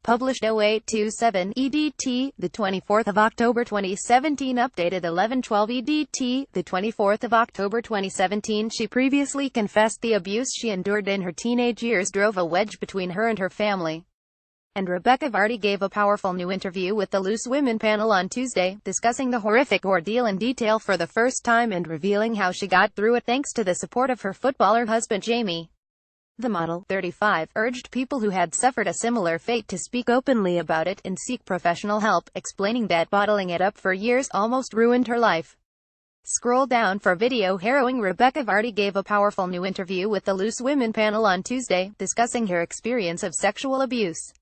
Published 0827 EDT, the 24th of October 2017. Updated 1112 EDT, the 24th of October 2017. She previously confessed the abuse she endured in her teenage years drove a wedge between her and her family. And Rebekah Vardy gave a powerful new interview with the Loose Women panel on Tuesday, discussing the horrific ordeal in detail for the first time and revealing how she got through it thanks to the support of her footballer husband Jamie. The model, 35, urged people who had suffered a similar fate to speak openly about it and seek professional help, explaining that bottling it up for years almost ruined her life. Scroll down for video. Harrowing. Rebekah Vardy gave a powerful new interview with the Loose Women panel on Tuesday, discussing her experience of sexual abuse.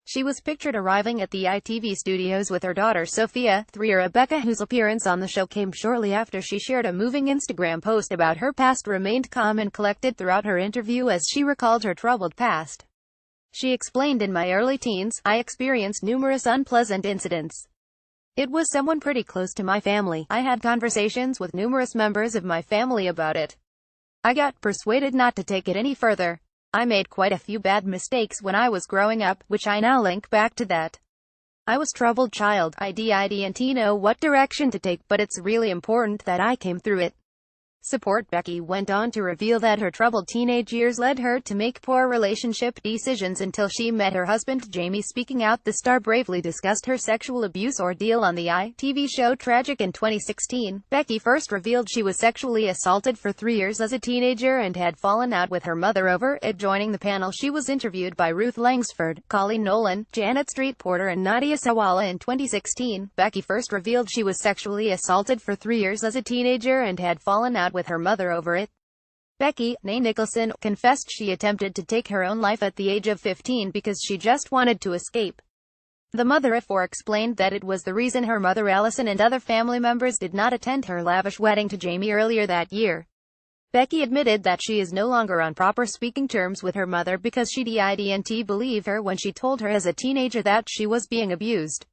She was pictured arriving at the ITV studios with her daughter Sophia, 3. Rebekah, whose appearance on the show came shortly after she shared a moving Instagram post about her past, remained calm and collected throughout her interview as she recalled her troubled past. She explained, "In my early teens, I experienced numerous unpleasant incidents. It was someone pretty close to my family. I had conversations with numerous members of my family about it. I got persuaded not to take it any further. I made quite a few bad mistakes when I was growing up, which I now link back to that. I was a troubled child. I didn't know what direction to take, but it's really important that I came through it." Support. Becky went on to reveal that her troubled teenage years led her to make poor relationship decisions until she met her husband Jamie. Speaking out, the star bravely discussed her sexual abuse ordeal on the ITV show Tragic in 2016. Becky first revealed she was sexually assaulted for 3 years as a teenager and had fallen out with her mother over it. Joining the panel, she was interviewed by Ruth Langsford, Colleen Nolan, Janet Street Porter and Nadia Sawala in 2016. Becky first revealed she was sexually assaulted for 3 years as a teenager and had fallen out with her mother over it. Becky, née Nicholson, confessed she attempted to take her own life at the age of 15 because she just wanted to escape. The mother of 4 explained that it was the reason her mother Allison and other family members did not attend her lavish wedding to Jamie earlier that year. Becky admitted that she is no longer on proper speaking terms with her mother because she didn't believe her when she told her as a teenager that she was being abused.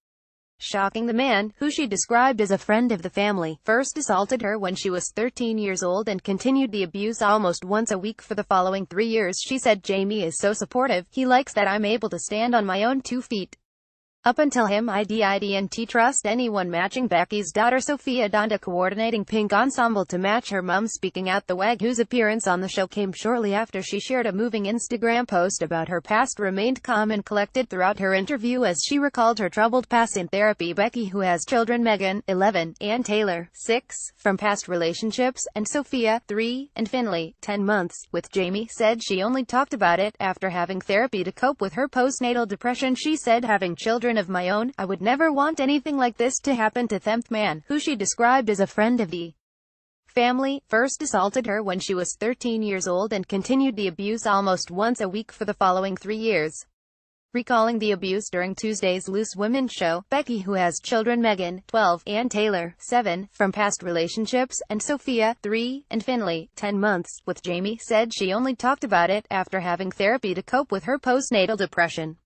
Shocking. The man, who she described as a friend of the family, first assaulted her when she was 13 years old and continued the abuse almost once a week for the following 3 years. She said, "Jamie is so supportive. He likes that I'm able to stand on my own 2 feet. Up until him, I didn't trust anyone." Matching. Becky's daughter Sophia donned a coordinating pink ensemble to match her mum. Speaking out, the wag, whose appearance on the show came shortly after she shared a moving Instagram post about her past, remained calm and collected throughout her interview as she recalled her troubled past in therapy. Becky, who has children Megan, 11, and Taylor, 6, from past relationships, and Sophia, 3, and Finley, 10 months, with Jamie, said she only talked about it after having therapy to cope with her postnatal depression. She said, "Having children of my own, I would never want anything like this to happen to them." Man, who she described as a friend of the family, first assaulted her when she was 13 years old and continued the abuse almost once a week for the following 3 years. Recalling the abuse during Tuesday's Loose Women show, Becky, who has children Megan, 12, and Taylor, 7, from past relationships, and Sophia, 3, and Finley, 10 months, with Jamie, said she only talked about it after having therapy to cope with her postnatal depression.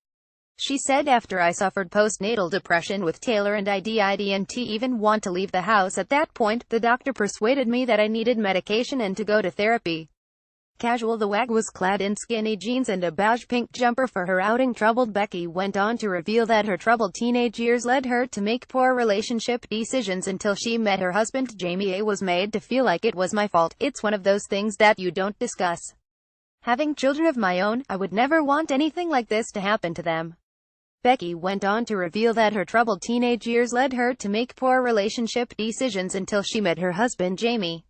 She said, "After I suffered postnatal depression with Taylor and I didn't even want to leave the house at that point, the doctor persuaded me that I needed medication and to go to therapy." Casual. The wag was clad in skinny jeans and a beige pink jumper for her outing. Troubled. Becky went on to reveal that her troubled teenage years led her to make poor relationship decisions until she met her husband Jamie. "I was made to feel like it was my fault. It's one of those things that you don't discuss. Having children of my own, I would never want anything like this to happen to them." Becky went on to reveal that her troubled teenage years led her to make poor relationship decisions until she met her husband Jamie.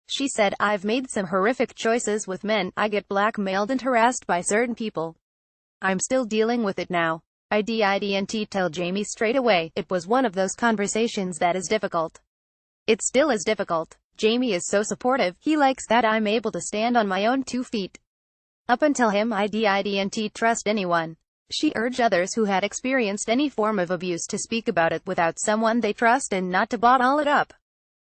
She said, "I've made some horrific choices with men. I get blackmailed and harassed by certain people. I'm still dealing with it now. I didn't tell Jamie straight away. It was one of those conversations that is difficult. It still is difficult. Jamie is so supportive. He likes that I'm able to stand on my own 2 feet. Up until him, I didn't trust anyone." She urged others who had experienced any form of abuse to speak about it without someone they trust and not to bottle it up.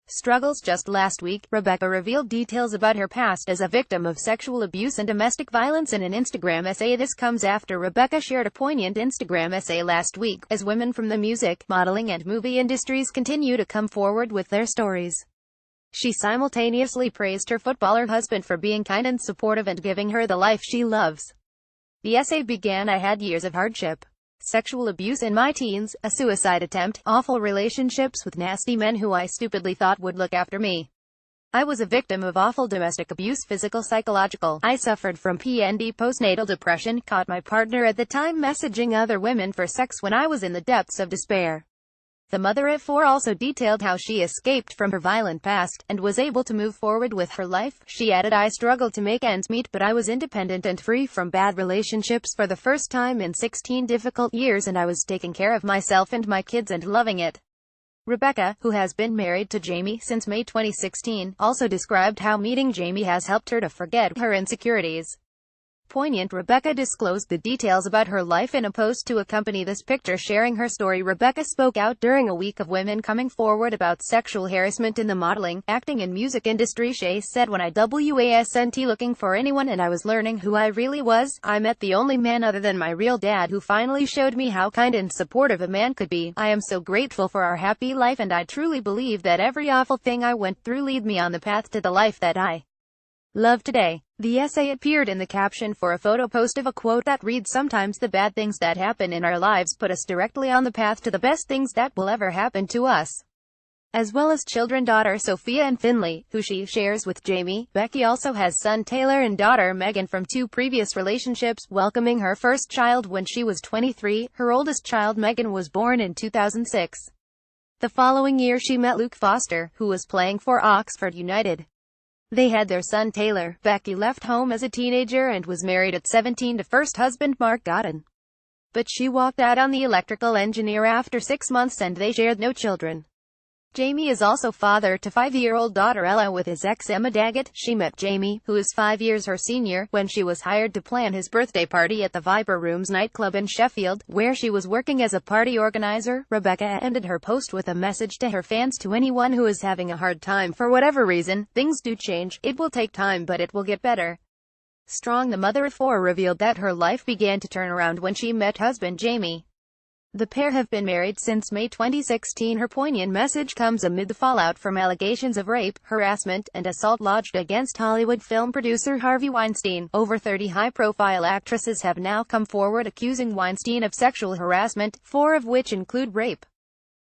Struggles. Just last week, Rebekah revealed details about her past as a victim of sexual abuse and domestic violence in an Instagram essay. This comes after Rebekah shared a poignant Instagram essay last week, as women from the music, modeling and movie industries continue to come forward with their stories. She simultaneously praised her footballer husband for being kind and supportive and giving her the life she loves. The essay began, "I had years of hardship. sexual abuse in my teens, a suicide attempt, awful relationships with nasty men who I stupidly thought would look after me. I was a victim of awful domestic abuse, physical, psychological. I suffered from PND, postnatal depression, caught my partner at the time messaging other women for sex when I was in the depths of despair. The mother of four also detailed how she escaped from her violent past, and was able to move forward with her life. She added, I struggled to make ends meet, but I was independent and free from bad relationships for the first time in 16 difficult years, and I was taking care of myself and my kids and loving it. Rebekah, who has been married to Jamie since May 2016, also described how meeting Jamie has helped her to forget her insecurities. Poignant. Rebekah disclosed the details about her life in a post to accompany this picture, sharing her story. Rebekah spoke out during a week of women coming forward about sexual harassment in the modeling, acting and music industry. She said, when I wasn't looking for anyone and I was learning who I really was, I met the only man other than my real dad who finally showed me how kind and supportive a man could be. I am so grateful for our happy life, and I truly believe that every awful thing I went through led me on the path to the life that I love today. The essay appeared in the caption for a photo post of a quote that reads, sometimes the bad things that happen in our lives put us directly on the path to the best things that will ever happen to us. As well as children, daughter Sophia and Finley, who she shares with Jamie. Becky also has son Taylor and daughter Megan from 2 previous relationships, welcoming her first child when she was 23. Her oldest child Megan was born in 2006. The following year she met Luke Foster, who was playing for Oxford United. They had their son Taylor. Becky left home as a teenager and was married at 17 to first husband Mark Godden. But she walked out on the electrical engineer after 6 months, and they shared no children. Jamie is also father to 5-year-old daughter Ella with his ex Emma Daggett. She met Jamie, who is 5 years her senior, when she was hired to plan his birthday party at the Viper Rooms nightclub in Sheffield, where she was working as a party organizer. Rebekah ended her post with a message to her fans: to anyone who is having a hard time for whatever reason, things do change. It will take time, but it will get better. Strong. The mother of 4 revealed that her life began to turn around when she met husband Jamie. The pair have been married since May 2016. Her poignant message comes amid the fallout from allegations of rape, harassment, and assault lodged against Hollywood film producer Harvey Weinstein. Over 30 high-profile actresses have now come forward accusing Weinstein of sexual harassment, 4 of which include rape.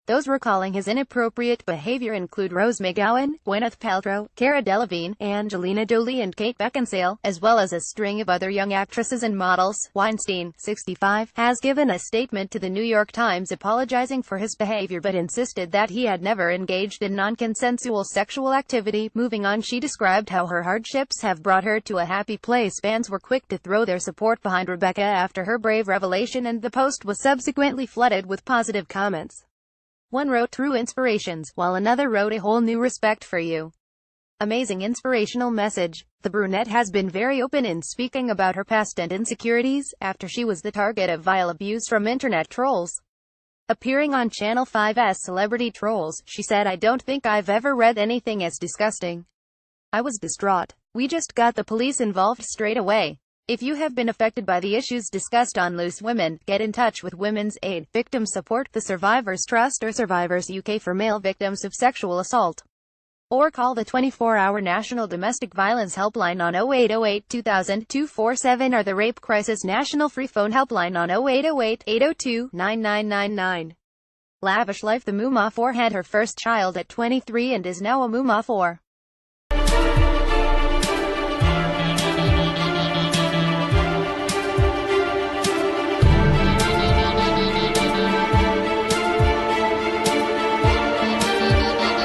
Those recalling his inappropriate behavior include Rose McGowan, Gwyneth Paltrow, Cara Delevingne, Angelina Jolie and Kate Beckinsale, as well as a string of other young actresses and models. Weinstein, 65, has given a statement to the New York Times apologizing for his behavior, but insisted that he had never engaged in non-consensual sexual activity. Moving on, she described how her hardships have brought her to a happy place. Fans were quick to throw their support behind Rebekah after her brave revelation, and the post was subsequently flooded with positive comments. One wrote, "True inspirations," while another wrote, "A whole new respect for you." Amazing inspirational message. The brunette has been very open in speaking about her past and insecurities, after she was the target of vile abuse from internet trolls. Appearing on Channel 5's Celebrity Trolls, she said, "I don't think I've ever read anything as disgusting. I was distraught. We just got the police involved straight away. If you have been affected by the issues discussed on Loose Women, get in touch with Women's Aid, Victim Support, the Survivors Trust, or Survivors UK for male victims of sexual assault. Or call the 24-hour National Domestic Violence Helpline on 0808 2000 247 or the Rape Crisis National Free Phone Helpline on 0808 802 9999. Lavish life. The Muma 4 had her first child at 23 and is now a Muma 4.